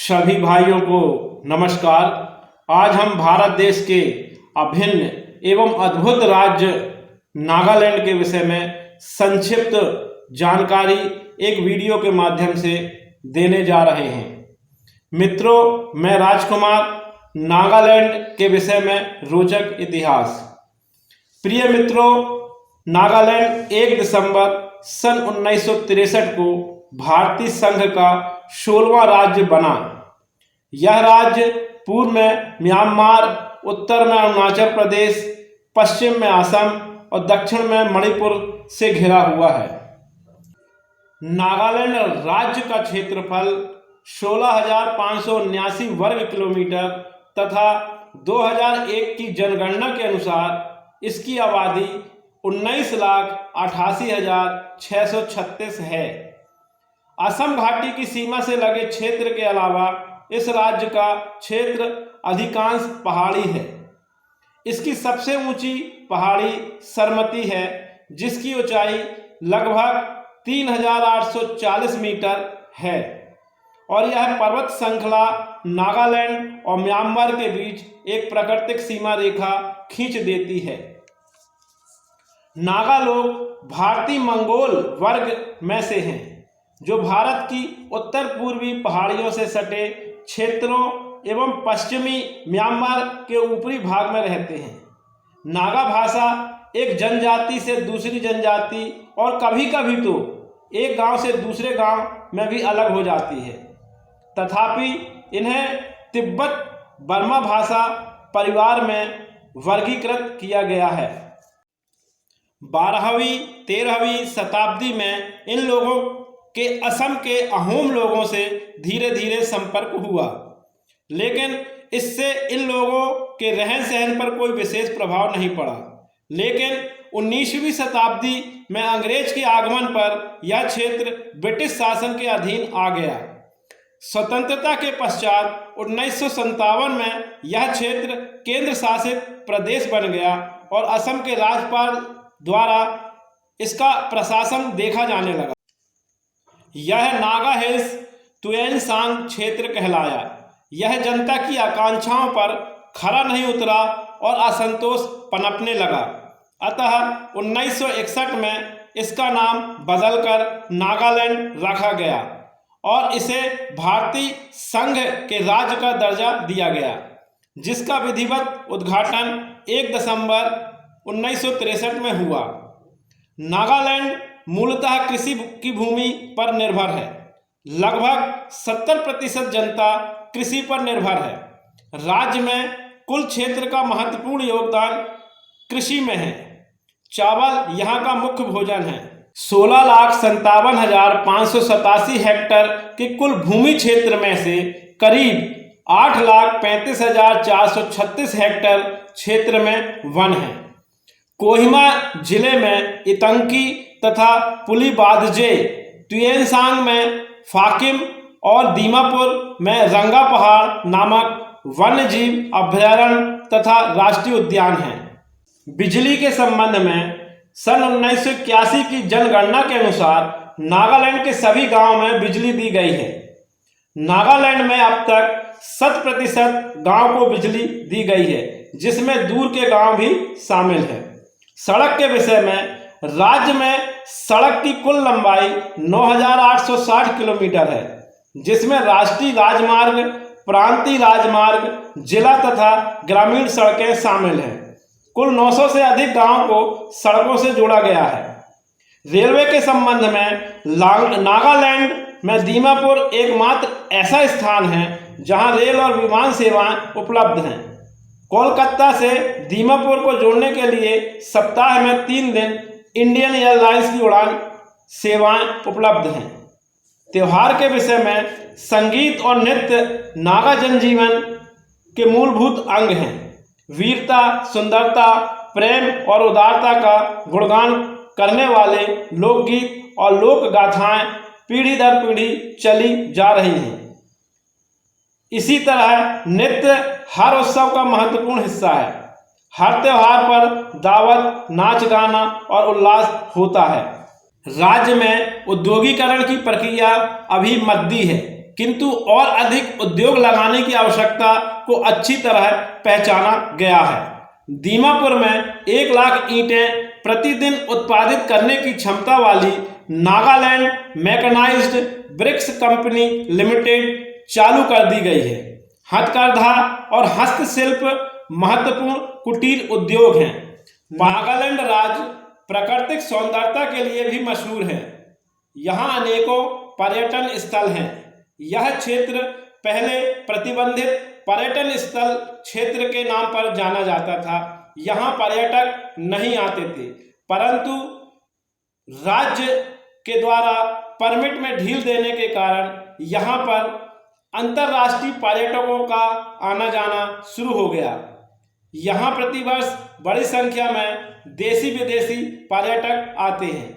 सभी भाइयों को नमस्कार। आज हम भारत देश के अभिन्न एवं अद्भुत राज्य नागालैंड के विषय में संक्षिप्त जानकारी एक वीडियो के माध्यम से देने जा रहे हैं। मित्रों, मैं राजकुमार, नागालैंड के विषय में रोचक इतिहास। प्रिय मित्रों, नागालैंड 1 दिसंबर सन 1963 को भारतीय संघ का 16वां राज्य बना। यह राज्य पूर्व में म्यांमार, उत्तर में अरुणाचल प्रदेश, पश्चिम में असम और दक्षिण में मणिपुर से घिरा हुआ है। नागालैंड राज्य का क्षेत्रफल 16,579 वर्ग किलोमीटर तथा 2001 की जनगणना के अनुसार इसकी आबादी 19,88,636 है। असम घाटी की सीमा से लगे क्षेत्र के अलावा इस राज्य का क्षेत्र अधिकांश पहाड़ी है। इसकी सबसे ऊंची पहाड़ी सरमती है, जिसकी ऊंचाई लगभग 3,840 मीटर है और यह पर्वत श्रृंखला नागालैंड और म्यांमार के बीच एक प्राकृतिक सीमा रेखा खींच देती है। नागा लोग भारतीय मंगोल वर्ग में से हैं, जो भारत की उत्तर पूर्वी पहाड़ियों से सटे क्षेत्रों एवं पश्चिमी म्यांमार के ऊपरी भाग में रहते हैं। नागा भाषा एक जनजाति से दूसरी जनजाति और कभी कभी तो एक गांव से दूसरे गांव में भी अलग हो जाती है। तथापि इन्हें तिब्बत बर्मा भाषा परिवार में वर्गीकृत किया गया है। 12वीं-13वीं शताब्दी में इन लोगों के असम के अहोम लोगों से धीरे धीरे संपर्क हुआ, लेकिन इससे इन लोगों के रहन सहन पर कोई विशेष प्रभाव नहीं पड़ा। लेकिन 19वीं शताब्दी में अंग्रेज के आगमन पर यह क्षेत्र ब्रिटिश शासन के अधीन आ गया। स्वतंत्रता के पश्चात 1957 में यह क्षेत्र केंद्र शासित प्रदेश बन गया और असम के राज्यपाल द्वारा इसका प्रशासन देखा जाने लगा। यह नागा हिल्स तुएनसांग क्षेत्र कहलाया। यह जनता की आकांक्षाओं पर खरा नहीं उतरा और असंतोष पनपने लगा। अतः 1961 में इसका नाम बदलकर नागालैंड रखा गया और इसे भारतीय संघ के राज्य का दर्जा दिया गया, जिसका विधिवत उद्घाटन 1 दिसंबर 1963 में हुआ। नागालैंड मूलतः कृषि की भूमि पर निर्भर है। लगभग 70% जनता कृषि पर निर्भर है। राज्य में कुल क्षेत्र का महत्वपूर्ण योगदान कृषि में है। चावल यहाँ का मुख्य भोजन है। 16,57,587 हेक्टेयर के कुल भूमि क्षेत्र में से करीब 8,35,436 हेक्टेयर क्षेत्र में वन है। कोहिमा जिले में इतंकी तथा पुलिबाधजे, तुएनसांग में फाकिम और दीमापुर में रंगा पहाड़ नामक वन्यजीव अभयारण्य तथा राष्ट्रीय उद्यान हैं। बिजली के संबंध में सन 1981 की जनगणना के अनुसार नागालैंड के सभी गांवों में बिजली दी गई है। नागालैंड में अब तक 100% गांव को बिजली दी गई है, जिसमें दूर के गांव भी शामिल है। सड़क के विषय में राज्य में सड़क की कुल लंबाई 9,860 किलोमीटर है, जिसमें राष्ट्रीय राजमार्ग, प्रांतीय राजमार्ग, जिला तथा ग्रामीण सड़कें शामिल हैं। कुल 900 से अधिक गांवों को सड़कों से जोड़ा गया है। रेलवे के संबंध में नागालैंड में दीमापुर एकमात्र ऐसा स्थान है जहां रेल और विमान सेवाएं उपलब्ध हैं। कोलकाता से दीमापुर को जोड़ने के लिए सप्ताह में 3 दिन इंडियन एयरलाइंस की उड़ान सेवाएं उपलब्ध हैं। त्योहार के विषय में संगीत और नृत्य नागा जनजीवन के मूलभूत अंग हैं। वीरता, सुंदरता, प्रेम और उदारता का गुणगान करने वाले लोकगीत और लोक गाथाएं पीढ़ी दर पीढ़ी चली जा रही हैं। इसी तरह नृत्य हर उत्सव का महत्वपूर्ण हिस्सा है। हर त्योहार पर दावत, नाच गाना और उल्लास होता है। राज्य में औद्योगिकरण की प्रक्रिया अभी मद्दी है, किंतु और अधिक उद्योग लगाने की आवश्यकता को अच्छी तरह पहचाना गया है। दीमापुर में 1 लाख ईंटें प्रतिदिन उत्पादित करने की क्षमता वाली Nagaland mechanised bricks company limited चालू कर दी गई है। हथकरघा और हस्तशिल्प महत्वपूर्ण कुटीर उद्योग हैं। नागालैंड राज्य प्राकृतिक सौंदर्यता के लिए भी मशहूर है। यहाँ अनेकों पर्यटन स्थल हैं। यह क्षेत्र पहले प्रतिबंधित पर्यटन स्थल क्षेत्र के नाम पर जाना जाता था। यहाँ पर्यटक नहीं आते थे, परंतु राज्य के द्वारा परमिट में ढील देने के कारण यहाँ पर अंतर्राष्ट्रीय पर्यटकों का आना जाना शुरू हो गया। यहाँ प्रतिवर्ष बड़ी संख्या में देशी विदेशी पर्यटक आते हैं।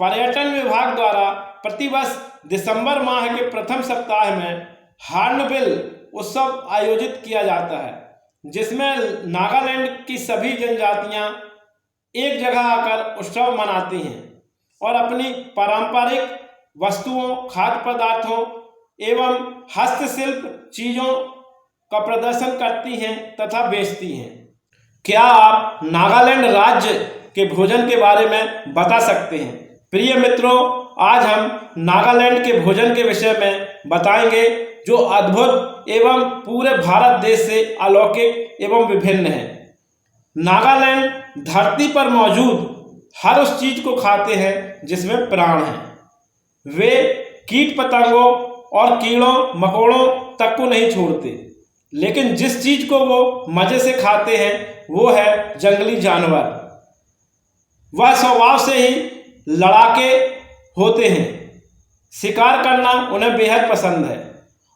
पर्यटन विभाग द्वारा प्रतिवर्ष दिसंबर माह के प्रथम सप्ताह में हार्नबिल उत्सव आयोजित किया जाता है, जिसमें नागालैंड की सभी जनजातियां एक जगह आकर उत्सव मनाती हैं और अपनी पारंपरिक वस्तुओं, खाद्य पदार्थों एवं हस्तशिल्प चीज़ों का प्रदर्शन करती हैं तथा बेचती हैं। क्या आप नागालैंड राज्य के भोजन के बारे में बता सकते हैं? प्रिय मित्रों, आज हम नागालैंड के भोजन के विषय में बताएंगे, जो अद्भुत एवं पूरे भारत देश से अलौकिक एवं विभिन्न है। नागालैंड धरती पर मौजूद हर उस चीज को खाते हैं जिसमें प्राण है। वे कीट पतंगों और कीड़ों मकोड़ों तक को नहीं छोड़ते, लेकिन जिस चीज को वो मजे से खाते हैं वो है जंगली जानवर। वह स्वभाव से ही लड़ाके होते हैं। शिकार करना उन्हें बेहद पसंद है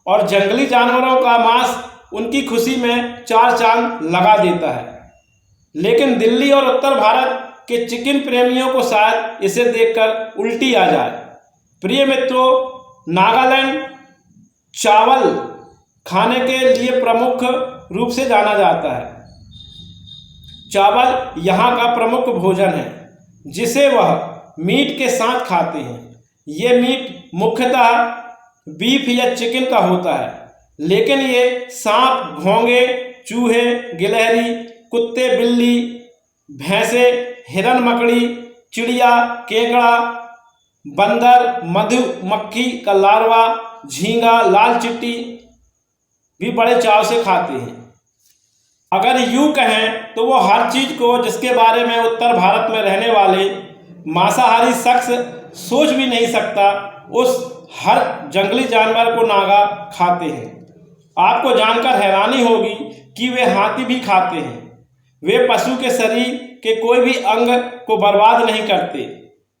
और जंगली जानवरों का मांस उनकी खुशी में 4 चांद लगा देता है। लेकिन दिल्ली और उत्तर भारत के चिकन प्रेमियों को शायद इसे देखकर उल्टी आ जाए। प्रिय मित्रों, नागालैंड चावल खाने के लिए प्रमुख रूप से जाना जाता है। चावल यहाँ का प्रमुख भोजन है, जिसे वह मीट के साथ खाते हैं। ये मीट मुख्यतः बीफ या चिकन का होता है, लेकिन ये सांप, घोंगे, चूहे, गिलहरी, कुत्ते, बिल्ली, भैंसे, हिरन, मकड़ी, चिड़िया, केकड़ा, बंदर, मधुमक्खी का लार्वा, झींगा, लाल चींटी भी बड़े चाव से खाते हैं। अगर यूं कहें तो वो हर चीज को जिसके बारे में उत्तर भारत में रहने वाले मांसाहारी शख्स सोच भी नहीं सकता, उस हर जंगली जानवर को नागा खाते हैं। आपको जानकर हैरानी होगी कि वे हाथी भी खाते हैं। वे पशु के शरीर के कोई भी अंग को बर्बाद नहीं करते।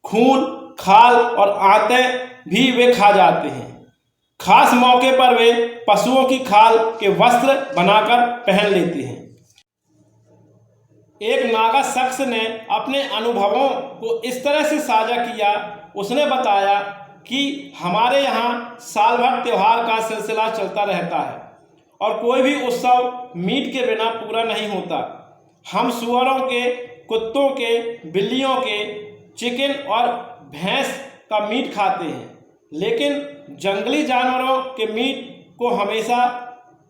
खून, खाल और आंतें भी वे खा जाते हैं। खास मौके पर वे पशुओं की खाल के वस्त्र बनाकर पहन लेते हैं। एक नागा शख्स ने अपने अनुभवों को इस तरह से साझा किया। उसने बताया कि हमारे यहाँ साल भर त्योहार का सिलसिला चलता रहता है और कोई भी उत्सव मीट के बिना पूरा नहीं होता। हम सुअरों के, कुत्तों के, बिल्लियों के, चिकन और भैंस का मीट खाते हैं, लेकिन जंगली जानवरों के मीट को हमेशा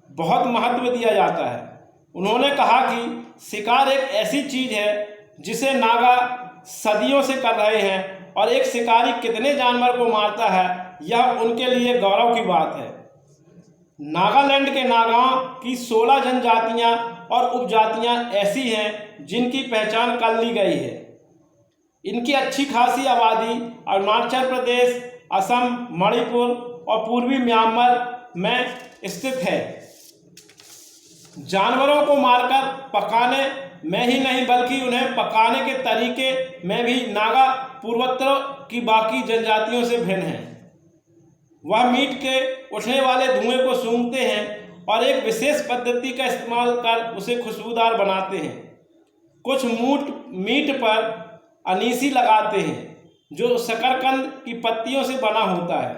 बहुत महत्व दिया जाता है। उन्होंने कहा कि शिकार एक ऐसी चीज है जिसे नागा सदियों से कर रहे हैं और एक शिकारी कितने जानवर को मारता है, यह उनके लिए गौरव की बात है। नागालैंड के नागाओं की 16 जनजातियां और उपजातियां ऐसी हैं जिनकी पहचान कर ली गई है। इनकी अच्छी खासी आबादी अरुणाचल प्रदेश, असम, मणिपुर और पूर्वी म्यांमार में स्थित है। जानवरों को मारकर पकाने में ही नहीं बल्कि उन्हें पकाने के तरीके में भी नागा पूर्वोत्तर की बाकी जनजातियों से भिन्न है। वह मीट के उठने वाले धुएं को सूंघते हैं और एक विशेष पद्धति का इस्तेमाल कर उसे खुशबूदार बनाते हैं। कुछ मीट पर अनीसी लगाते हैं जो शकरकंद की पत्तियों से बना होता है।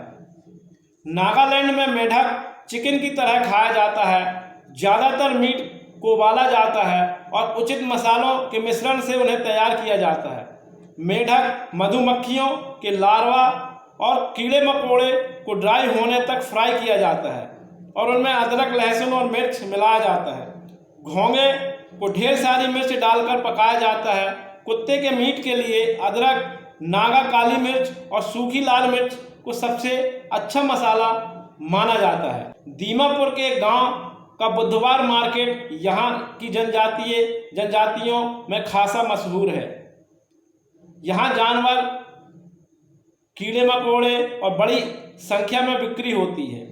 नागालैंड में मेढक चिकन की तरह खाया जाता है। ज़्यादातर मीट को उबाला जाता है और उचित मसालों के मिश्रण से उन्हें तैयार किया जाता है। मेढक मधुमक्खियों के लार्वा और कीड़े मकोड़े को ड्राई होने तक फ्राई किया जाता है और उनमें अदरक, लहसुन और मिर्च मिलाया जाता है। घोंगे को ढेर सारी मिर्च डालकर पकाया जाता है। कुत्ते के मीट के लिए अदरक, नागा काली मिर्च और सूखी लाल मिर्च को सबसे अच्छा मसाला माना जाता है। दीमापुर के गांव का बुधवार मार्केट यहाँ की जनजातियों में खासा मशहूर है। यहाँ जानवर, कीड़े मकोड़े और बड़ी संख्या में बिक्री होती है।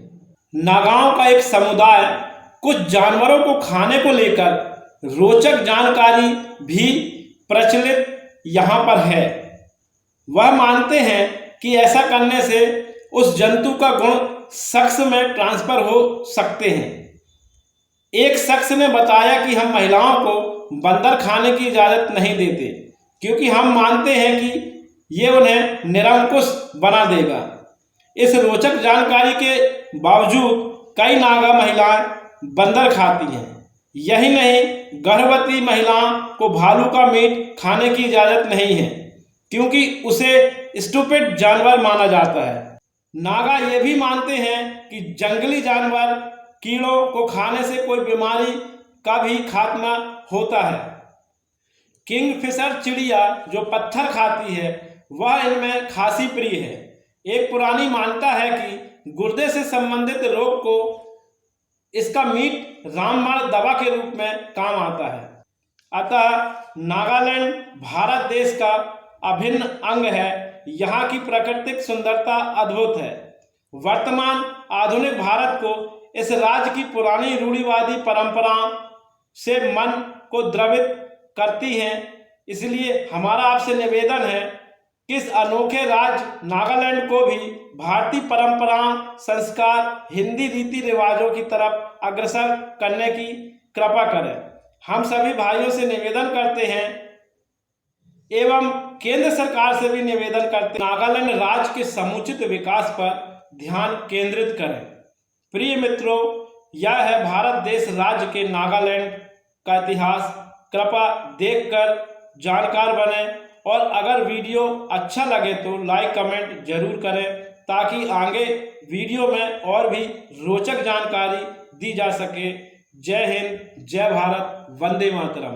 नागाओं का एक समुदाय कुछ जानवरों को खाने को लेकर रोचक जानकारी भी प्रचलित यहाँ पर है। वह मानते हैं कि ऐसा करने से उस जंतु का गुण शख्स में ट्रांसफर हो सकते हैं। एक शख्स ने बताया कि हम महिलाओं को बंदर खाने की इजाज़त नहीं देते क्योंकि हम मानते हैं कि ये उन्हें निरंकुश बना देगा। इस रोचक जानकारी के बावजूद कई नागा महिलाएं बंदर खाती हैं। यही नहीं, गर्भवती महिलाओं को भालू का मीट खाने की इजाज़त नहीं है क्योंकि उसे स्टूपिड जानवर माना जाता है। नागा ये भी मानते हैं कि जंगली जानवर, कीड़ों को खाने से कोई बीमारी का भी खात्मा होता है। किंगफिशर चिड़िया जो पत्थर खाती है वह इनमें खासी प्रिय है। एक पुरानी मान्यता है कि गुर्दे से संबंधित रोग को इसका मीट रामबाण दवा के रूप में काम आता है। अतः नागालैंड भारत देश का अभिन्न अंग है। यहाँ की प्राकृतिक सुंदरता अद्भुत है। वर्तमान आधुनिक भारत को इस राज्य की पुरानी रूढ़िवादी परंपराओं से मन को द्रवित करती हैं। इसलिए हमारा आपसे निवेदन है कि इस अनोखे राज्य नागालैंड को भी भारतीय परंपराओं, संस्कार, हिंदी रीति रिवाजों की तरफ अग्रसर करने की कृपा करें। हम सभी भाइयों से निवेदन करते हैं एवं केंद्र सरकार से भी निवेदन करते हैं नागालैंड राज्य के समुचित विकास पर ध्यान केंद्रित करें। प्रिय मित्रों, यह है भारत देश राज्य के नागालैंड का इतिहास। कृपया देखकर जानकार बने और अगर वीडियो अच्छा लगे तो लाइक, कमेंट जरूर करें ताकि आगे वीडियो में और भी रोचक जानकारी दी जा सके। जय हिंद, जय भारत, वंदे मातरम।